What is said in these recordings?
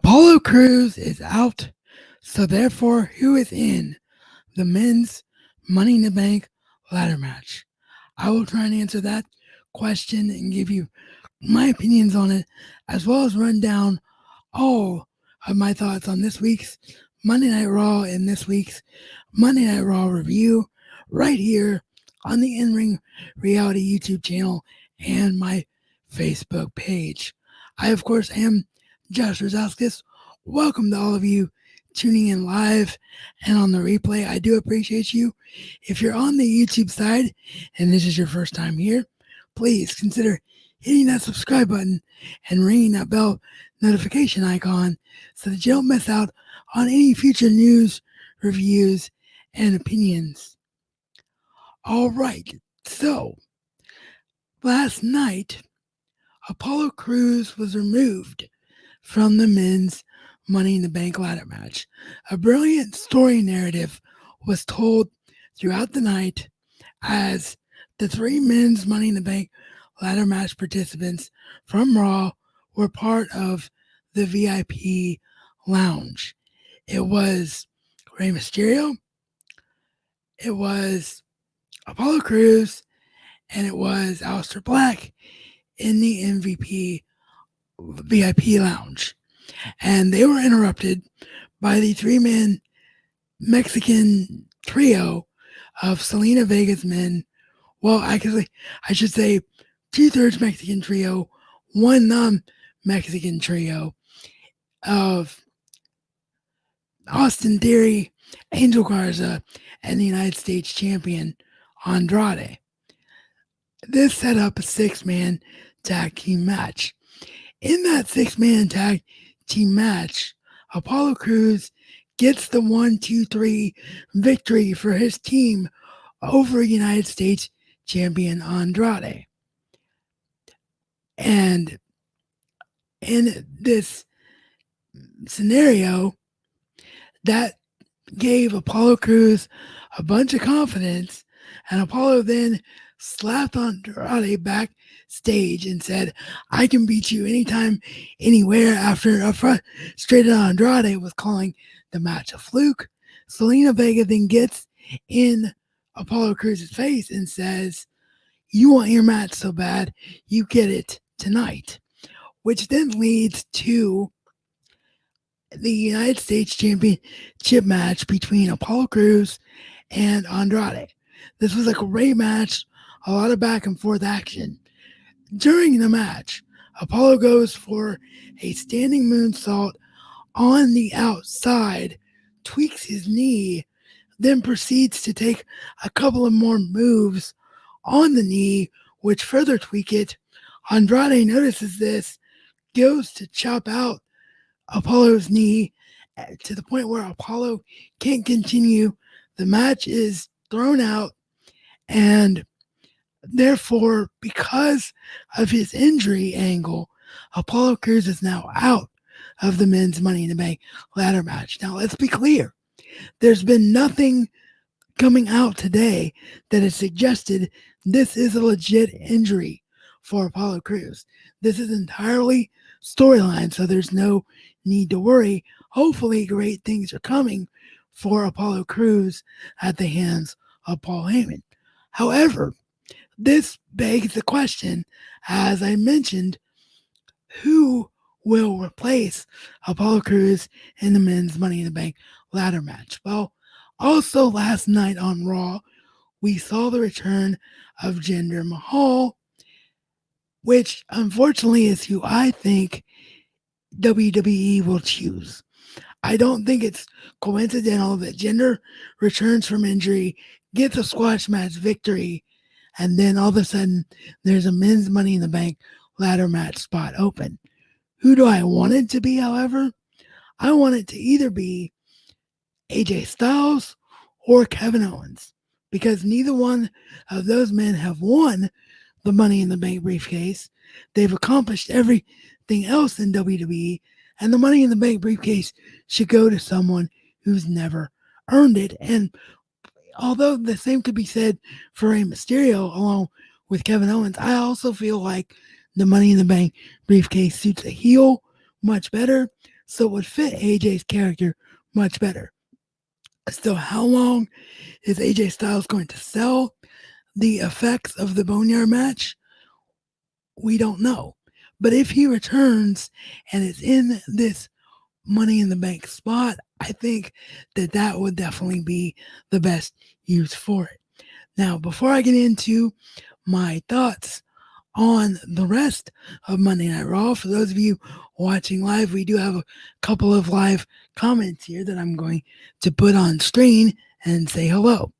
Apollo Crews is out, so therefore, who is in the men's Money in the Bank ladder match? I will try and answer that question and give you my opinions on it, as well as run down all of my thoughts on this week's Monday Night Raw and this week's Monday Night Raw review right here on the In Ring Reality YouTube channel and my Facebook page. I, of course, am Josh Rosowskis. Welcome to all of you tuning in live and on the replay. I do appreciate you. If you're on the YouTube side and this is your first time here, please consider hitting that subscribe button and ringing that bell notification icon so that you don't miss out on any future news, reviews, and opinions. All right, so last night, Apollo Crews was removed from the men's Money in the Bank ladder match. A brilliant story narrative was told throughout the night as the three men's Money in the Bank ladder match participants from Raw were part of the VIP lounge. It was Rey Mysterio, it was Apollo Crews, and it was Aleister Black in the MVP VIP lounge. And they were interrupted by the three-man Mexican trio of Selena Vega's men. Well, actually, I should say 2/3 Mexican trio, one non-Mexican trio of Austin Theory, Angel Garza, and the United States champion Andrade. This set up a six-man tag team match. In that six-man tag team match, Apollo Crews gets the 1-2-3 victory for his team over United States champion Andrade. And in this scenario, that gave Apollo Crews a bunch of confidence, and Apollo then slapped Andrade backstage and said, "I can beat you anytime, anywhere," after a frustrated Andrade was calling the match a fluke. Selena Vega then gets in Apollo Crews' face and says, "You want your match so bad, you get it tonight," which then leads to the United States Championship match between Apollo Crews and Andrade. This was a great match, a lot of back and forth action. During the match, Apollo goes for a standing moonsault on the outside, tweaks his knee, then proceeds to take a couple of more moves on the knee, which further tweak it. Andrade notices this, goes to chop out Apollo's knee to the point where Apollo can't continue. The match is thrown out, and therefore, because of his injury angle, Apollo Crews is now out of the men's Money in the Bank ladder match. Now, let's be clear. There's been nothing coming out today that has suggested this is a legit injury for Apollo Crews. This is entirely storyline, so there's no need to worry. Hopefully, great things are coming for Apollo Crews at the hands of Paul Heyman. However, this begs the question, as I mentioned, who will replace Apollo Crews in the men's Money in the Bank ladder match? Well, also last night on Raw, we saw the return of Jinder Mahal, which unfortunately is who I think WWE will choose. I don't think it's coincidental that Jinder returns from injury, gets a squash match victory, and then all of a sudden there's a men's Money in the Bank ladder match spot open. Who do I want it to be, however? I want it to either be AJ Styles or Kevin Owens, because neither one of those men have won the Money in the Bank briefcase. They've accomplished everything else in WWE, and the Money in the Bank briefcase should go to someone who's never earned it. And although the same could be said for Rey Mysterio along with Kevin Owens, I also feel like the Money in the Bank briefcase suits a heel much better. So it would fit AJ's character much better. So how long is AJ Styles going to sell the effects of the Boneyard match? We don't know. But if he returns and is in this Money in the Bank spot, I think that that would definitely be the best use for it. Now, before I get into my thoughts on the rest of Monday Night Raw, for those of you watching live, we do have a couple of live comments here that I'm going to put on screen and say hello.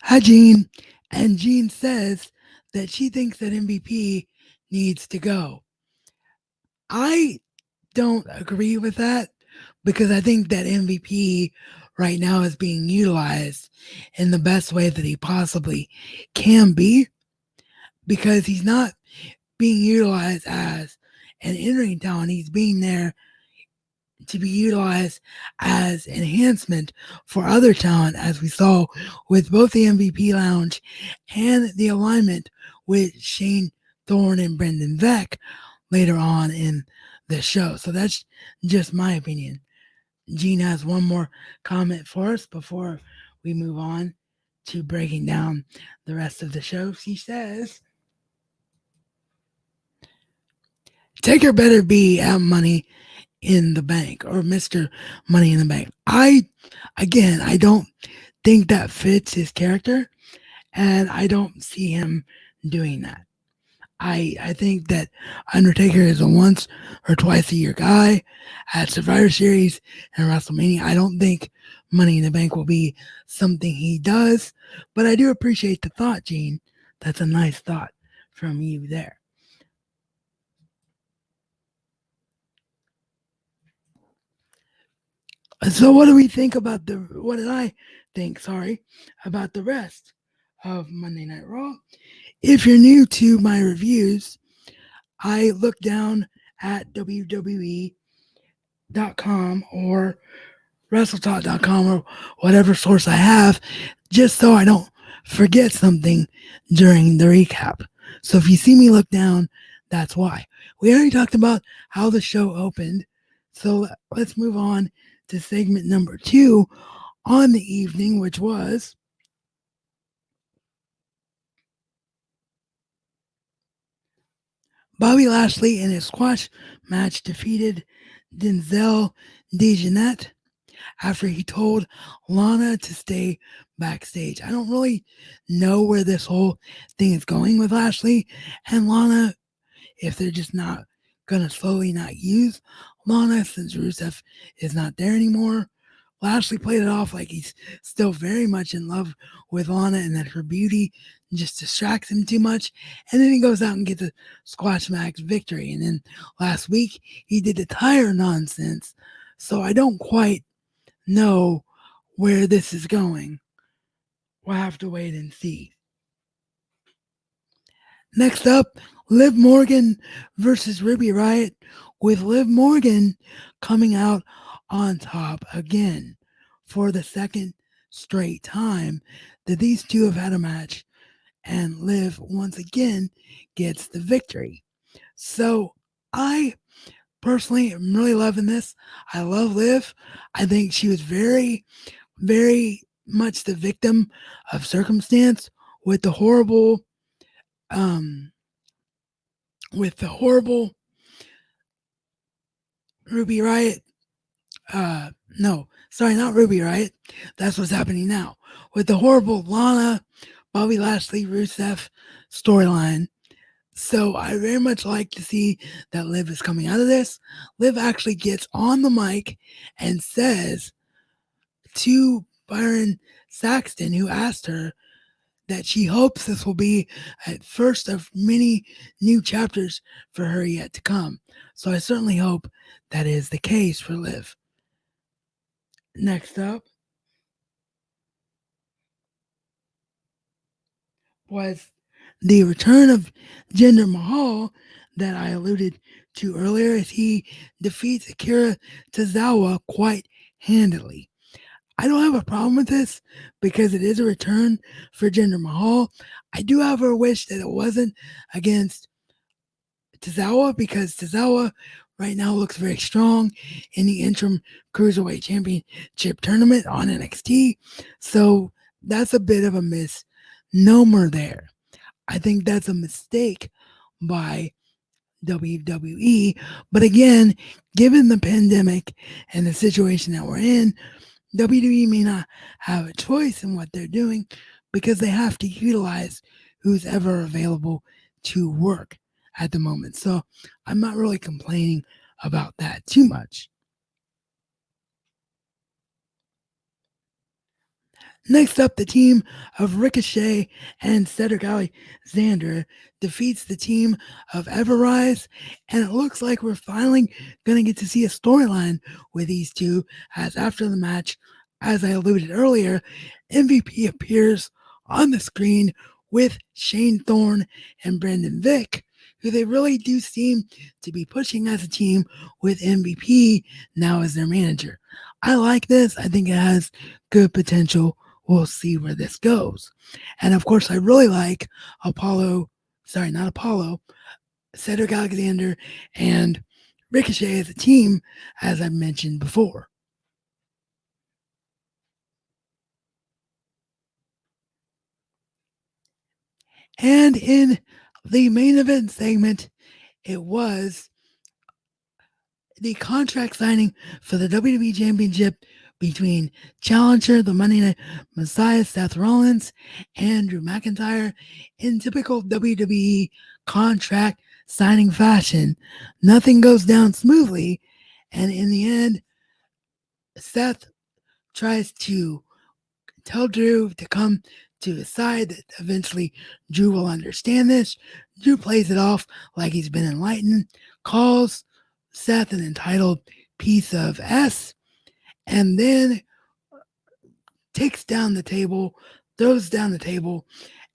Hi, Jean. And Jean says that she thinks that MVP needs to go. I don't agree with that because I think that MVP right now is being utilized in the best way that he possibly can be because he's not being utilized as an in-ring talent. He's being there to be utilized as enhancement for other talent, as we saw with both the MVP Lounge and the alignment with Shane Thorne and Brendan Vec later on in the show. So that's just my opinion. Gene has one more comment for us before we move on to breaking down the rest of the show. She says, Taker better be at Money in the Bank or Mr. Money in the Bank. I don't think that fits his character, and I don't see him doing that. I think that Undertaker is a once or twice a year guy at Survivor Series and WrestleMania. I don't think Money in the Bank will be something he does, but I do appreciate the thought, Gene. That's a nice thought from you there. So what do we think about what did I think, about the rest of Monday Night Raw? If you're new to my reviews, I look down at WWE.com or WrestleTalk.com or whatever source I have, just so I don't forget something during the recap. So if you see me look down, that's why. We already talked about how the show opened, so let's move on to segment number 2 on the evening, which was Bobby Lashley in his squash match defeated Denzel DeJohnette after he told Lana to stay backstage. I don't really know where this whole thing is going with Lashley and Lana, if they're just not going to slowly not use Lana since Rusev is not there anymore. Lashley played it off like he's still very much in love with Lana and that her beauty just distracts him too much. And then he goes out and gets a squash match victory. And then last week he did the tire nonsense. So I don't quite know where this is going. We'll have to wait and see. Next up, Liv Morgan versus Ruby Riott, with Liv Morgan coming out on top again for the second straight time that these two have had a match, and Liv once again gets the victory. So I personally am really loving this. I love Liv. I think she was very, very much the victim of circumstance with the horrible um Ruby Riott. No, sorry, not Ruby Riott. That's what's happening now with the horrible Lana, Bobby Lashley, Rusev storyline. So I very much like to see that Liv is coming out of this. Liv actually gets on the mic and says to Byron Saxton, who asked her, that she hopes this will be a first of many new chapters for her yet to come. So I certainly hope that is the case for Liv. Next up was the return of Jinder Mahal that I alluded to earlier as he defeats Akira Tozawa quite handily. I don't have a problem with this because it is a return for Jinder Mahal. I do have a wish that it wasn't against Tozawa because Tozawa right now looks very strong in the interim cruiserweight championship tournament on NXT. So that's a bit of a misnomer there. I think that's a mistake by WWE. But again, given the pandemic and the situation that we're in, WWE may not have a choice in what they're doing because they have to utilize who's ever available to work at the moment. So I'm not really complaining about that too much. Next up, the team of Ricochet and Cedric Alexander defeats the team of Everrise, and it looks like we're finally going to get to see a storyline with these two, as after the match, as I alluded earlier, MVP appears on the screen with Shane Thorne and Brendan Vick, who they really do seem to be pushing as a team with MVP now as their manager. I like this. I think it has good potential. We'll see where this goes. And of course, I really like Cedric Alexander and Ricochet as a team, as I mentioned before. And in the main event segment, it was the contract signing for the WWE Championship between challenger, the Monday Night Messiah, Seth Rollins, and Drew McIntyre. In typical WWE contract signing fashion, nothing goes down smoothly, and in the end, Seth tries to tell Drew to come to his side, that eventually Drew will understand this. Drew plays it off like he's been enlightened, calls Seth an entitled piece of S, and then takes down the table, throws down the table,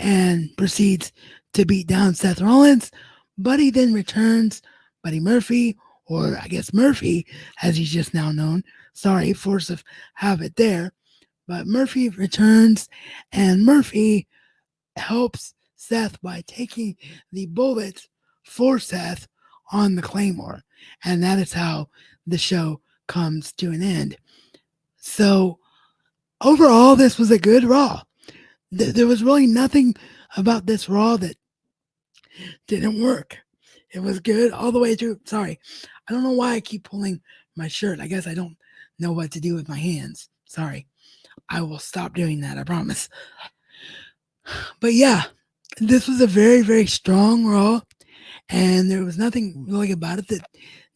and proceeds to beat down Seth Rollins. Buddy then returns, Buddy Murphy, or I guess Murphy, as he's just now known. Sorry, force of habit there. But Murphy returns, and Murphy helps Seth by taking the bullet for Seth on the Claymore. And that is how the show comes to an end. So, overall, this was a good Raw. There was really nothing about this Raw that didn't work. It was good all the way through. Sorry, I don't know why I keep pulling my shirt. I guess I don't know what to do with my hands. Sorry. I will stop doing that, I promise. But yeah, this was a very, very strong Raw, and there was nothing really about it that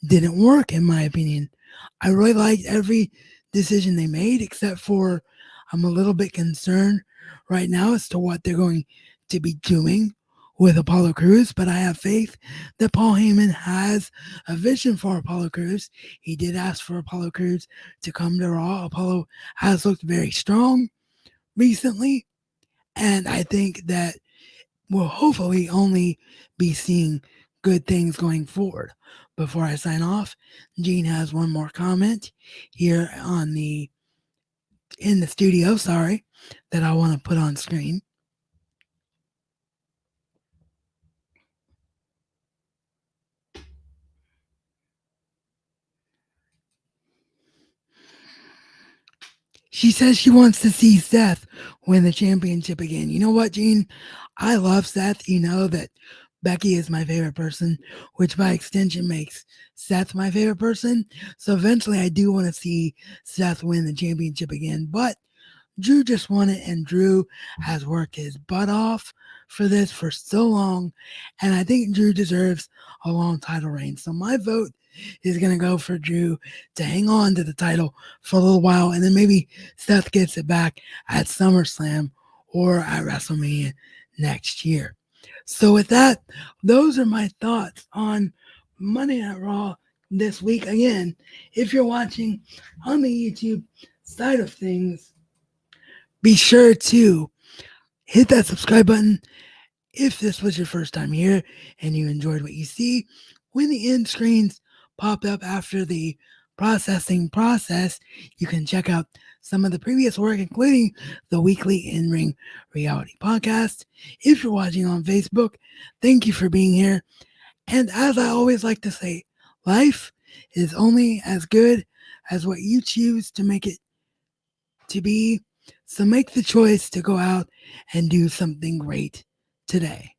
didn't work, in my opinion. I really liked every decision they made, except for I'm a little bit concerned right now as to what they're going to be doing with Apollo Crews, but I have faith that Paul Heyman has a vision for Apollo Crews. He did ask for Apollo Crews to come to Raw. Apollo has looked very strong recently, and I think that we'll hopefully only be seeing good things going forward. Before I sign off, Gene has one more comment here in the studio, that I want to put on screen. She says she wants to see Seth win the championship again. You know what, Gene? I love Seth. You know that Becky is my favorite person, which by extension makes Seth my favorite person. So eventually I do want to see Seth win the championship again. But Drew just won it, and Drew has worked his butt off for this for so long. And I think Drew deserves a long title reign. So my vote is going to go for Drew to hang on to the title for a little while, and then maybe Seth gets it back at SummerSlam or at WrestleMania next year. So with that, those are my thoughts on Monday Night Raw this week. Again, if you're watching on the YouTube side of things, be sure to hit that subscribe button. If this was your first time here and you enjoyed what you see, when the end screens pop up after the processing process, you can check out some of the previous work, including the weekly In-Ring Reality podcast. If you're watching on Facebook, thank you for being here. And as I always like to say, life is only as good as what you choose to make it to be. So make the choice to go out and do something great today.